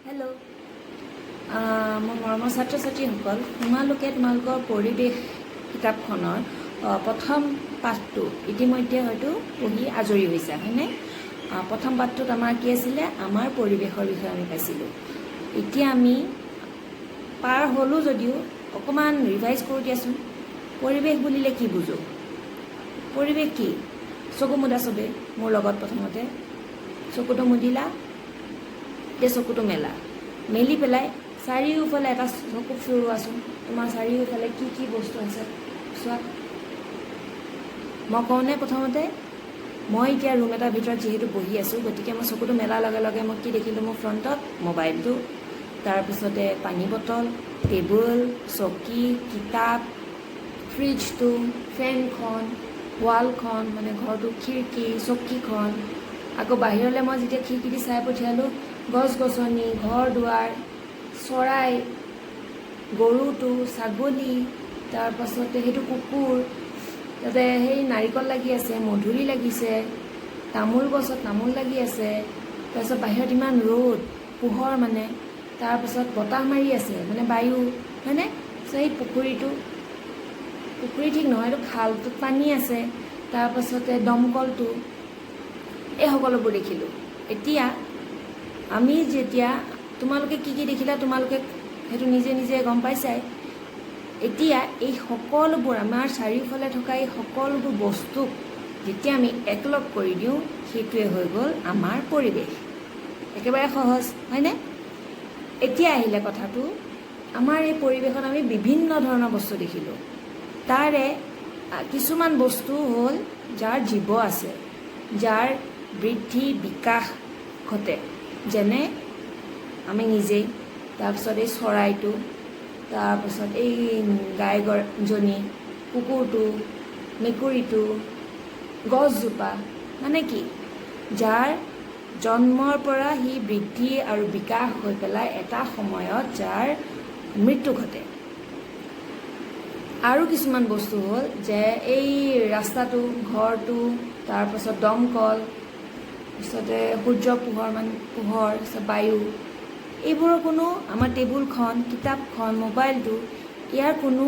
Hello' মোৰ মৰমৰ ছাত্ৰ ছাত্ৰীসকল, তোমালোকৰ পৰিৱেশ কিতাপখনৰ প্ৰথম পাঠটো ইতিমধ্যে হয়তো পঢ়ি আজৰি হৈছে, হয়নে? প্ৰথম পাঠটোত আমাৰ কি আছিলে? আমাৰ পৰিৱেশৰ বিষয়ে আমি পাইছিলোঁ। এতিয়া আমি পাৰ হ'লোঁ যদিও অকণমান ৰিভাইজ কৰোঁ দিয়াচোন। পৰিৱেশ বুলিলে কি বুজোঁ? পৰিৱেশ কি? চকু মুদা চবেই মোৰ লগত। প্ৰথমতে চকুটো মুদিলা, এতিয়া চকুটো মেলি পেলাই চাৰিওফালে এটা চকু ফুৰোৱাচোন। তোমাৰ চাৰিওফালে কি কি বস্তু আছে চোৱা। মই কওঁনে? প্ৰথমতে মই এতিয়া ৰুম এটাৰ ভিতৰত যিহেতু বহি আছোঁ, গতিকে মই চকুটো মেলাৰ লগে লগে মই কি দেখিলোঁ? মোৰ ফ্ৰণ্টত মোবাইলটো, তাৰপিছতে পানী বটল, টেবুল, চকী, কিতাপ, ফ্ৰিজটো, ফেনখন, ৱালখন, মানে ঘৰটো, খিৰিকী, চকীখন। আকৌ বাহিৰলৈ মই যেতিয়া খিৰিকী দি চাই পঠিয়ালোঁ, গছ গছনি, ঘৰ দুৱাৰ, চৰাই, গৰুটো, ছাগলী, তাৰপাছতে সেইটো কুকুৰ, তাতে সেই নাৰিকল লাগি আছে, মধুৰি লাগিছে, তামোল গছত তামোল লাগি আছে, তাৰপিছত বাহিৰত ইমান ৰ'দ, পোহৰ, মানে তাৰপাছত বতাহ মাৰি আছে, মানে বায়ু, হয়নে? সেই পুখুৰী ঠিক নহয়, এইটো খালটোত পানী আছে, তাৰপাছতে দমকলটো, এই সকলোবোৰ দেখিলোঁ। এতিয়া আমি যেতিয়া, তোমালোকে কি কি দেখিলা তোমালোকে সেইটো নিজে নিজে গম পাইছাই। এতিয়া এই সকলোবোৰ আমাৰ চাৰিওফালে থকা এই সকলোবোৰ বস্তুক যেতিয়া আমি একলগ কৰি দিওঁ, সেইটোৱে হৈ গ'ল আমাৰ পৰিৱেশ। একেবাৰে সহজ, হয়নে? এতিয়া আহিলে কথাটো, আমাৰ এই পৰিৱেশত আমি বিভিন্ন ধৰণৰ বস্তু দেখিলোঁ। তাৰে কিছুমান বস্তু হ'ল যাৰ জীৱ আছে, যাৰ বৃদ্ধি বিকাশ ঘটে, যেনে আমি নিজেই, তাৰপিছত এই চৰাইটো, তাৰপিছত এই গাইজনী, কুকুৰটো, মেকুৰীটো, গছজোপা, মানে কি? যাৰ জন্মৰ পৰা সি বৃদ্ধি আৰু বিকাশ হৈ পেলাই এটা সময়ত যাৰ মৃত্যু ঘটে। আৰু কিছুমান বস্তু হ'ল যে এই ৰাস্তাটো, ঘৰটো, তাৰপাছত দমকল, তাৰপিছতে সূৰ্য পোহৰ, তাৰপিছত বায়ু, এইবোৰৰ কোনো, আমাৰ টেবুলখন, কিতাপখন, মোবাইলটো, ইয়াৰ কোনো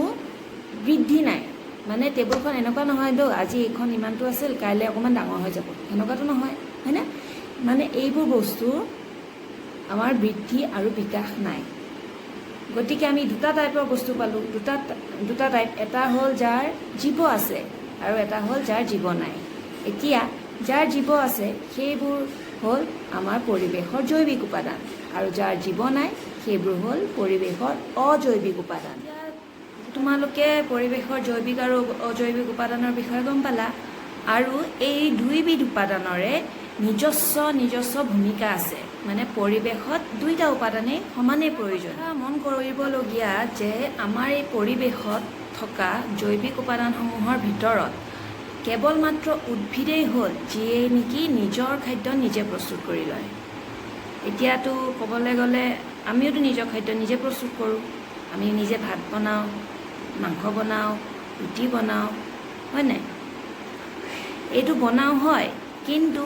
বৃদ্ধি নাই। মানে টেবুলখন এনেকুৱা নহয় আজি এইখন ইমানটো আছিল, কাইলৈ অকণমান ডাঙৰ হৈ যাব, সেনেকুৱাটো নহয়, হয়নে? মানে এইবোৰ বস্তুৰ আমাৰ বৃদ্ধি আৰু বিকাশ নাই। গতিকে আমি দুটা টাইপৰ বস্তু পালোঁ, দুটা টাইপ। এটা হ'ল যাৰ জীৱ আছে আৰু এটা হ'ল যাৰ জীৱ নাই। এতিয়া যাৰ জীৱ আছে সেইবোৰ হ'ল আমাৰ পৰিৱেশৰ জৈৱিক উপাদান, আৰু যাৰ জীৱ নাই সেইবোৰ হ'ল পৰিৱেশৰ অজৈৱিক উপাদান। এতিয়া তোমালোকে পৰিৱেশৰ জৈৱিক আৰু অজৈৱিক উপাদানৰ বিষয়ে গম পালা, আৰু এই দুইবিধ উপাদানৰে নিজস্ব ভূমিকা আছে। মানে পৰিৱেশত দুইটা উপাদানেই সমানেই প্ৰয়োজন। মন কৰিবলগীয়া যে আমাৰ এই পৰিৱেশত থকা জৈৱিক উপাদানসমূহৰ ভিতৰত কেৱল মাত্ৰ উদ্ভিদেই হ'ল যিয়ে নেকি নিজৰ খাদ্য নিজে প্ৰস্তুত কৰি লয়। এতিয়াতো ক'বলৈ গ'লে আমিওতো নিজৰ খাদ্য নিজে প্ৰস্তুত কৰোঁ। আমি নিজে ভাত বনাওঁ, মাংস বনাওঁ, ৰুটি বনাওঁ, হয় নাই? এইটো বনাওঁ, হয়, কিন্তু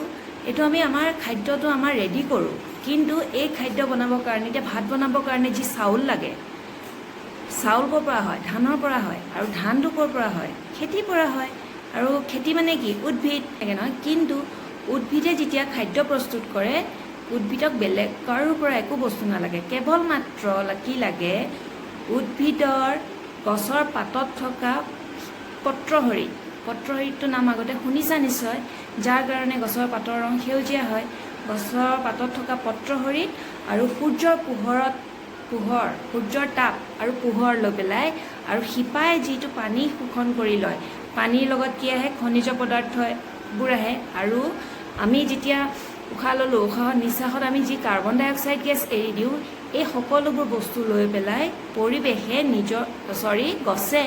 এইটো আমি আমাৰ খাদ্যটো আমাৰ ৰেডি কৰোঁ। কিন্তু এই খাদ্য বনাবৰ কাৰণে, এতিয়া ভাত বনাবৰ কাৰণে যি চাউল লাগে, চাউল ক'ৰ পৰা হয়? ধানৰ পৰা হয়। আৰু ধানটো ক'ৰ পৰা হয়? খেতিৰ পৰা হয়। আৰু খেতি মানে কি? উদ্ভিদ, একে নহয়। কিন্তু উদ্ভিদে যেতিয়া খাদ্য প্ৰস্তুত কৰে, উদ্ভিদক বেলেগ কাৰোৰ পৰা একো বস্তু নালাগে, কেৱল মাত্ৰ কি লাগে? উদ্ভিদৰ গছৰ পাতত থকা পত্ৰহৰিতটো নাম আগতে শুনিছা নিশ্চয়, যাৰ কাৰণে গছৰ পাতৰ ৰং সেউজীয়া হয়। গছৰ পাতত থকা পত্ৰহৰিত আৰু সূৰ্যৰ সূৰ্যৰ তাপ আৰু পোহৰ লৈ পেলাই, আৰু শিপাই যিটো পানী শোষণ কৰি লয়, পানীৰ লগত কি আহে? খনিজ পদাৰ্থবোৰ আহে। আৰু আমি যেতিয়া উশাহ ল'লোঁ, নিশ্বাসত আমি যি কাৰ্বন ডাই অক্সাইড গেছ এৰি দিওঁ, এই সকলোবোৰ বস্তু লৈ পেলাই গছে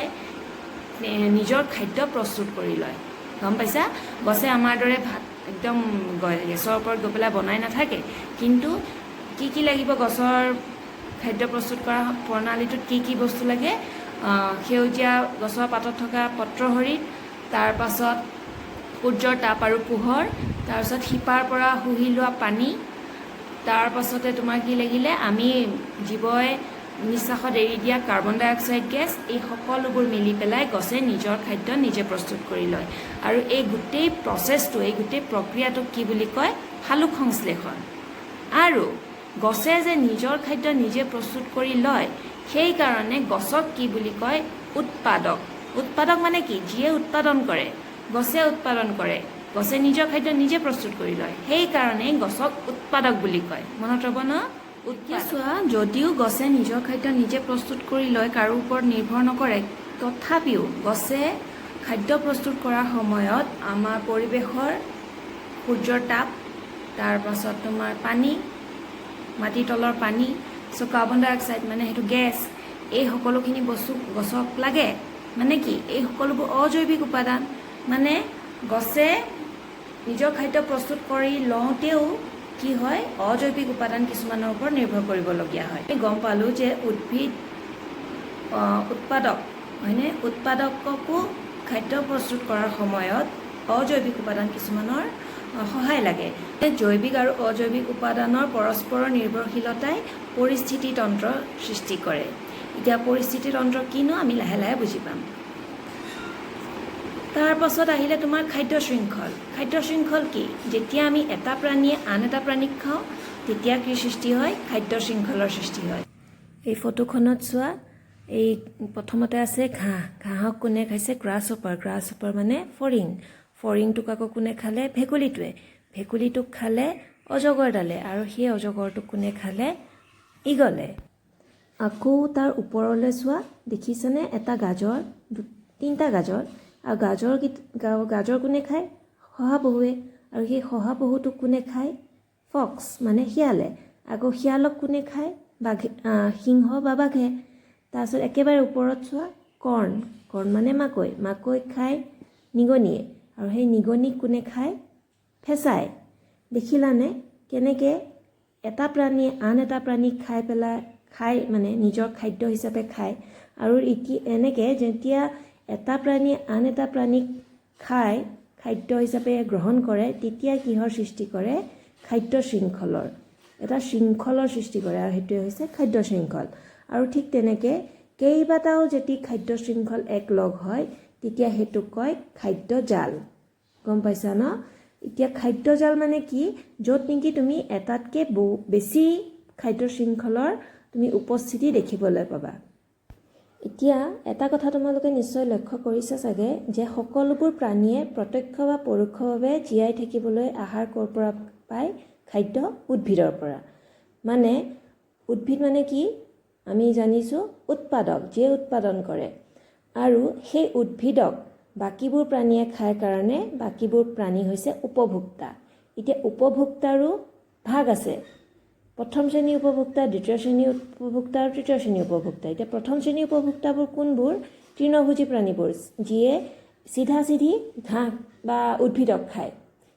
নিজৰ খাদ্য প্ৰস্তুত কৰি লয়। গম পাইছা? গছে আমাৰ দৰে ভাত একদম গেছৰ ওপৰত গৈ পেলাই বনাই নাথাকে। কিন্তু কি লাগিব? গছৰ খাদ্য প্ৰস্তুত কৰা প্ৰণালীটোত কি বস্তু লাগে? সেউজীয়া গছৰ পাতত থকা পত্ৰহৰিত, তাৰপাছত সূৰ্যৰ তাপ আৰু পোহৰ, তাৰপিছত শিপাৰ পৰা শুহি লোৱা পানী, তাৰ পাছতে তোমাৰ কি লাগিলে আমি জীৱই নিশ্বাসত এৰি দিয়া কাৰ্বন ডাই অক্সাইড গেছ এই সকলোবোৰ মিলি পেলাই গছে নিজৰ খাদ্য নিজে প্ৰস্তুত কৰি লয় আৰু এই গোটেই প্ৰচেছটো এই গোটেই প্ৰক্ৰিয়াটোক কি বুলি কয় সালোক সংশ্লেষণ আৰু গছে যে নিজৰ খাদ্য নিজে প্ৰস্তুত কৰি লয় সেইকাৰণে গছক কি বুলি কয় উৎপাদক উৎপাদক মানে কি যিয়ে উৎপাদন কৰে গছে উৎপাদন কৰে গছে নিজৰ খাদ্য নিজে প্ৰস্তুত কৰি লয় সেইকাৰণে গছক উৎপাদক বুলি কয় মনত ৰ'ব ন চোৱা যদিও গছে নিজৰ খাদ্য নিজে প্ৰস্তুত কৰি লয় কাৰো ওপৰত নিৰ্ভৰ নকৰে তথাপিও গছে খাদ্য প্ৰস্তুত কৰাৰ সময়ত আমাৰ পৰিৱেশৰ সূৰ্যৰ তাপ তাৰ পাছত তোমাৰ পানী মাটিৰ তলৰ পানী কাৰ্বন ডাই অক্সাইড মানে সেইটো গেছ এই সকলোখিনি বস্তু গছক লাগে মানে কি এই সকলোবোৰ অজৈৱিক উপাদান মানে গছে নিজৰ খাদ্য প্ৰস্তুত কৰি লওঁতেও কি হয় অজৈৱিক উপাদান কিছুমানৰ ওপৰত নিৰ্ভৰ কৰিবলগীয়া হয় গম পালোঁ যে উদ্ভিদ উৎপাদক হয়নে উৎপাদককো খাদ্য প্ৰস্তুত কৰাৰ সময়ত অজৈৱিক উপাদান কিছুমানৰ সহায় লাগে জৈৱিক আৰু অজৈৱিক উপাদানৰ পৰস্পৰৰ নিৰ্ভৰশীলতাই পৰিস্থিতি তন্ত্ৰ সৃষ্টি কৰে এতিয়া পৰিস্থিতি তন্ত্ৰ কিনো আমি লাহে লাহে বুজি পাম তাৰ পাছত আহিলে তোমাৰ খাদ্য শৃংখল কি যেতিয়া আমি এটা প্ৰাণীয়ে আন এটা প্ৰাণীক খাওঁ তেতিয়া কি সৃষ্টি হয় খাদ্য শৃংখলৰ সৃষ্টি হয় এই ফটোখনত চোৱা এই প্ৰথমতে আছে ঘাঁহক কোনে খাইছে গ্ৰাছহপাৰ মানে ফৰিংটোক আকৌ কোনে খালে ভেকুলীটোক খালে অজগৰডালে আৰু সেই অজগৰটোক কোনে খালে ঈগলে আকৌ তাৰ ওপৰলৈ চোৱা দেখিছেনে এটা গাজৰ তিনিটা গাজৰ আৰু গাজৰ কোনে খায় শহাপহুৱে আৰু সেই শহাপহুটোক কোনে খায় ফক্স মানে শিয়ালে আকৌ শিয়ালক কোনে খায় সিংহ বা বাঘে তাৰপিছত একেবাৰে ওপৰত চোৱা কৰ্ণ মানে মাকৈ খায় নিগনিয়ে আৰু সেই নিগনিক কোনে খায় ফেঁচাই দেখিলানে কেনেকৈ এটা প্ৰাণীয়ে আন এটা প্ৰাণীক খাই মানে নিজৰ খাদ্য হিচাপে খায় আৰু এনেকৈ যেতিয়া এটা প্ৰাণীয়ে আন এটা প্ৰাণীক খাদ্য হিচাপে গ্ৰহণ কৰে তেতিয়া কিহৰ সৃষ্টি কৰে খাদ্য শৃংখলৰ এটা শৃংখলৰ সৃষ্টি কৰে আৰু সেইটোৱে হৈছে খাদ্য শৃংখল আৰু ঠিক তেনেকৈ কেইবাটাও যেতিয়া খাদ্য শৃংখল এক লগ হয় তেতিয়া সেইটোক কয় খাদ্য জাল গম পাইছা ন এতিয়া খাদ্য জাল মানে কি য'ত নেকি তুমি এটাতকৈ বেছি খাদ্য শৃংখলৰ তুমি উপস্থিতি দেখিবলৈ পাবা এতিয়া এটা কথা তোমালোকে নিশ্চয় লক্ষ্য কৰিছা চাগে যে সকলোবোৰ প্ৰাণীয়ে প্ৰত্যক্ষ বা পৰোক্ষভাৱে জীয়াই থাকিবলৈ আহাৰ ক'ৰ পৰা পায় খাদ্য উদ্ভিদৰ পৰা মানে উদ্ভিদ মানে কি আমি জানিছোঁ উৎপাদক যিয়ে উৎপাদন কৰে আৰু সেই উদ্ভিদক বাকীবোৰ প্ৰাণীয়ে খায় কাৰণে বাকীবোৰ প্ৰাণী হৈছে উপভোক্তা এতিয়া উপভোক্তাৰো ভাগ আছে প্ৰথম শ্ৰেণীৰ উপভোক্তা দ্বিতীয় শ্ৰেণীৰ উপভোক্তা আৰু তৃতীয় শ্ৰেণীৰ উপভোক্তা এতিয়া প্ৰথম শ্ৰেণীৰ উপভোক্তাবোৰ কোনবোৰ তৃণভোজী প্ৰাণীবোৰ যিয়ে চিধা ঘাঁহ বা উদ্ভিদক খায়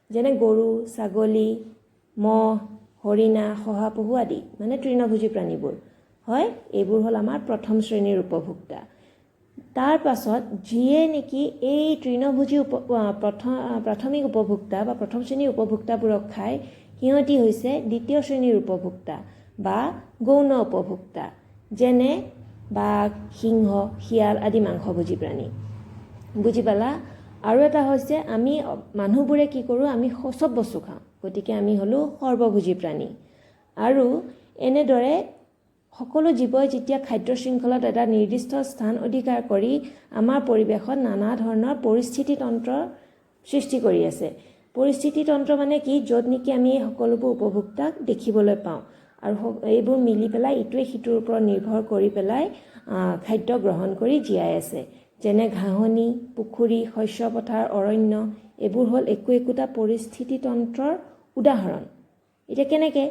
যেনে গৰু ছাগলী মহ হৰিণা শহাপহু আদি মানে তৃণভোজী প্ৰাণীবোৰ হয় এইবোৰ হ'ল আমাৰ প্ৰথম শ্ৰেণীৰ উপভোক্তা তাৰ পাছত যিয়ে নেকি এই তৃণভোজী প্ৰাথমিক উপভোক্তা বা প্ৰথম শ্ৰেণীৰ উপভোক্তাবোৰক খায় সিহঁতি হৈছে দ্বিতীয় শ্ৰেণীৰ উপভোক্তা বা গৌণ উপভোক্তা যেনে বাঘ সিংহ শিয়াল আদি মাংসভোজী প্ৰাণী বুজি পালা আৰু এটা হৈছে আমি মানুহবোৰে কি কৰোঁ আমি চব বস্তু খাওঁ গতিকে আমি হ'লোঁ সৰ্বভোজী প্ৰাণী আৰু এনেদৰে সকলো জীৱই যেতিয়া খাদ্য শৃংখলত এটা নিৰ্দিষ্ট স্থান অধিকাৰ কৰি আমাৰ পৰিৱেশত নানা ধৰণৰ পৰিস্থিতি তন্ত্ৰৰ সৃষ্টি কৰি আছে পৰিস্থিতি তন্ত্ৰ মানে কি য'ত নেকি আমি সকলোবোৰ উপভোক্তাক দেখিবলৈ পাওঁ আৰু এইবোৰ মিলি পেলাই ইটোৱে সিটোৰ ওপৰত নিৰ্ভৰ কৰি পেলাই খাদ্য গ্ৰহণ কৰি জীয়াই আছে যেনে ঘাঁহনি পুখুৰী শস্য পথাৰ অৰণ্য এইবোৰ হ'ল একোটা পৰিস্থিতি তন্ত্ৰৰ উদাহৰণ এতিয়া কেনেকৈ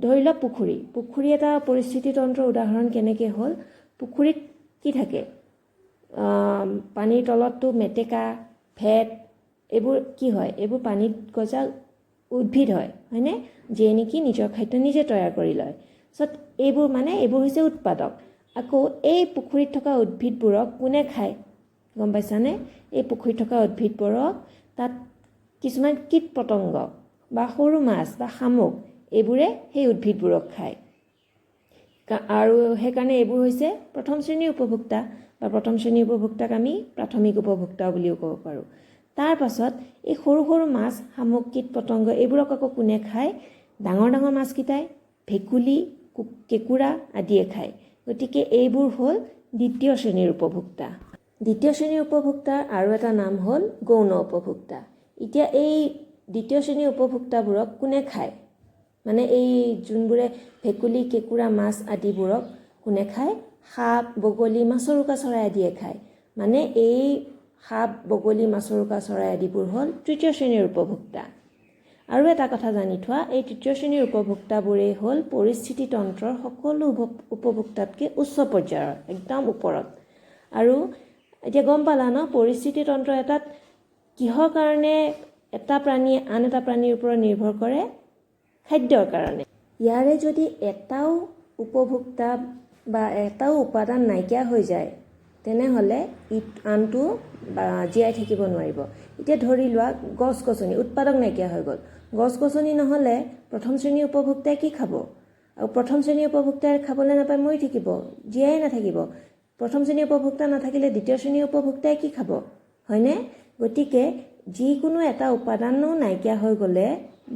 ধৰি লওক পুখুৰী এটা পৰিস্থিতি তন্ত্ৰৰ উদাহৰণ কেনেকৈ হ'ল পুখুৰীত কি থাকে পানীৰ তলততো মেটেকা ভেট এইবোৰ কি হয় এইবোৰ পানীত গজা উদ্ভিদ হয়নে যিয়ে নেকি নিজৰ খাদ্য নিজে তৈয়াৰ কৰি লয় এইবোৰ হৈছে উৎপাদক আকৌ এই পুখুৰীত থকা উদ্ভিদবোৰক কোনে খায় গম পাইছানে এই পুখুৰীত থকা উদ্ভিদবোৰক তাত কিছুমান কীট পতংগ বা সৰু মাছ বা শামুক এইবোৰে সেই উদ্ভিদবোৰক খায় আৰু সেইকাৰণে এইবোৰ হৈছে প্ৰথম শ্ৰেণীৰ উপভোক্তা বা প্ৰথম শ্ৰেণীৰ উপভোক্তাক আমি প্ৰাথমিক উপভোক্তা বুলিও ক'ব পাৰোঁ। তাৰ পাছত এই সৰু সৰু মাছ, শামুক, কীট পতংগ এইবোৰক আকৌ কোনে খায়? ডাঙৰ ডাঙৰ মাছকেইটাই ভেকুলী, কেঁকুৰা আদিয়ে খায়। গতিকে এইবোৰ হ'ল দ্বিতীয় শ্ৰেণীৰ উপভোক্তা। দ্বিতীয় শ্ৰেণীৰ উপভোক্তাৰ আৰু এটা নাম হ'ল গৌণ উপভোক্তা। এতিয়া এই দ্বিতীয় শ্ৰেণীৰ উপভোক্তাবোৰক কোনে খায়? মানে এই যোনবোৰে ভেকুলী, কেঁকুৰা, মাছ আদিবোৰক কোনে খায়? সাপ, বগলী, মাছৰোকা চৰাই আদিয়ে খায়। মানে এই সাপ, বগলী, মাছৰোকা চৰাই আদিবোৰ হ'ল তৃতীয় শ্ৰেণীৰ উপভোক্তা। আৰু এটা কথা জানি থোৱা, এই তৃতীয় শ্ৰেণীৰ উপভোক্তাবোৰেই হ'ল পৰিস্থিতি তন্ত্ৰৰ সকলো উপভোক্তাতকৈ উচ্চ পৰ্যায়ৰ, একদম ওপৰত। আৰু এতিয়া গম পালা ন, পৰিস্থিতি তন্ত্ৰ এটাত কিহৰ কাৰণে এটা প্ৰাণীয়ে আন এটা প্ৰাণীৰ ওপৰত নিৰ্ভৰ কৰে? খাদ্যৰ কাৰণে। ইয়াৰে যদি এটাও উপভোক্তা বা এটাও উপাদান নাইকিয়া হৈ যায়, তেনেহ'লে আনটো জীয়াই থাকিব নোৱাৰিব। এতিয়া ধৰি লোৱা গছ-গছনি, উৎপাদক নাইকিয়া হৈ গ'ল। গছ-গছনি নহ'লে প্ৰথম শ্ৰেণীৰ উপভোক্তাই কি খাব? আৰু প্ৰথম শ্ৰেণীৰ উপভোক্তাই খাবলৈ নাপায় মৰি থাকিব, জীয়াই নাথাকিব। প্ৰথম শ্ৰেণীৰ উপভোক্তা নাথাকিলে দ্বিতীয় শ্ৰেণীৰ উপভোক্তাই কি খাব? হয়নে? গতিকে যিকোনো এটা উপাদানো নাইকিয়া হৈ গ'লে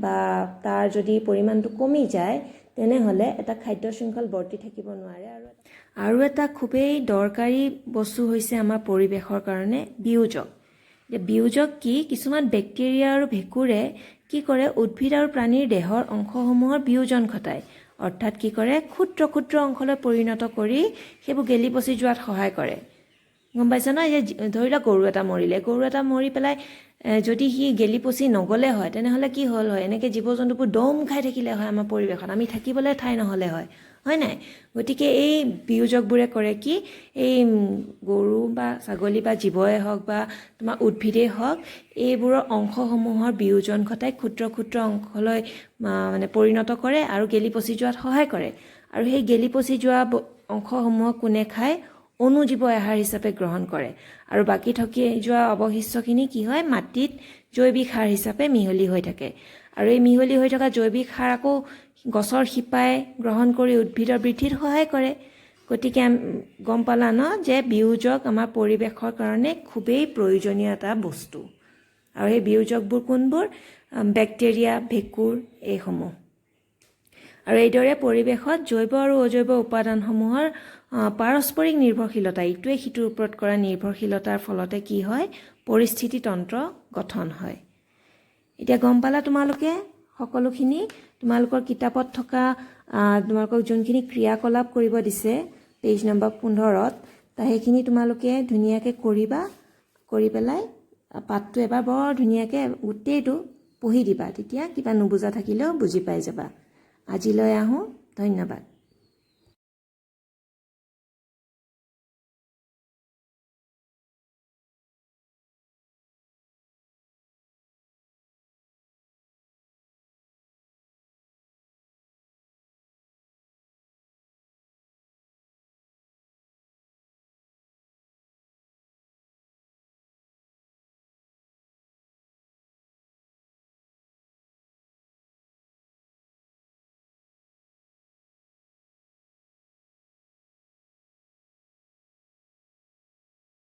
বা তাৰ যদি পৰিমাণটো কমি যায়, তেনেহ'লে এটা খাদ্য শৃংখল বৰ্তি থাকিব নোৱাৰে। আৰু এটা খুবেই দৰকাৰী বস্তু হৈছে আমাৰ পৰিৱেশৰ কাৰণে বিয়োজক। বিয়োজক কি? কিছুমান বেক্টেৰিয়া আৰু ভেঁকুৰে কি কৰে? উদ্ভিদ আৰু প্ৰাণীৰ দেহৰ অংশসমূহৰ বিয়োজন ঘটায়। অৰ্থাৎ কি কৰে? ক্ষুদ্ৰ ক্ষুদ্ৰ অংশলৈ পৰিণত কৰি সেইবোৰ গেলি পচি যোৱাত সহায় কৰে। গম পাইছা ন? যে ধৰি লোৱা গৰু এটা মৰিলে, গৰু এটা মৰি পেলাই যদি সি গেলি পচি নগ'লে হয়, তেনেহ'লে কি হ'ল হয়? এনেকৈ জীৱ জন্তুবোৰ দম খাই থাকিলে হয় আমাৰ পৰিৱেশত, আমি থাকিবলৈ ঠাই নহ'লে হয়, হয় নাই? গতিকে এই বিয়োজকবোৰে কৰে কি? এই গৰু বা ছাগলী বা জীৱই হওক বা তোমাৰ উদ্ভিদেই হওক, এইবোৰৰ অংশসমূহৰ বিয়োজন ঘটাই ক্ষুদ্ৰ ক্ষুদ্ৰ অংশলৈ মানে পৰিণত কৰে আৰু গেলি পচি যোৱাত সহায় কৰে। আৰু সেই গেলি পচি যোৱা অংশসমূহক কোনে খায়? অণুজীৱ আহাৰ হিচাপে গ্ৰহণ কৰে। আৰু বাকী থাকি যোৱা অৱশিষ্টখিনি কি হয়? মাটিত জৈৱিক সাৰ হিচাপে মিহলি হৈ থাকে। আৰু এই মিহলি হৈ থকা জৈৱিক সাৰ আকৌ গছৰ শিপাই গ্ৰহণ কৰি উদ্ভিদৰ বৃদ্ধিত সহায় কৰে। গতিকে গম পালা ন, যে বিয়োজক আমাৰ পৰিৱেশৰ কাৰণে খুবেই প্ৰয়োজনীয় এটা বস্তু। আৰু সেই বিয়োজকবোৰ কোনবোৰ? বেক্টেৰিয়া, ভেঁকুৰ এইসমূহ। আৰু এইদৰে পৰিৱেশত জৈৱ আৰু অজৈৱ উপাদানসমূহৰ পাৰস্পৰিক নিৰ্ভৰশীলতা, ইটোৱে সিটোৰ ওপৰত কৰা নিৰ্ভৰশীলতাৰ ফলতে কি হয়? পৰিস্থিতি তন্ত্ৰ গঠন হয়। এতিয়া গম পালা তোমালোকে সকলোখিনি? তোমালোকৰ কিতাপত থকা তোমালোকক যোনখিনি ক্ৰিয়াকলাপ কৰিব দিছে পেজ নম্বৰ 15ত, সেইখিনি তোমালোকে ধুনীয়াকৈ কৰিবা। কৰি পেলাই পাঠটো এবাৰ বৰ ধুনীয়াকৈ গোটেইটো পঢ়ি দিবা, তেতিয়া কিবা নুবুজা থাকিলেও বুজি পাই যাবা। আজিলৈ আহোঁ, ধন্যবাদ।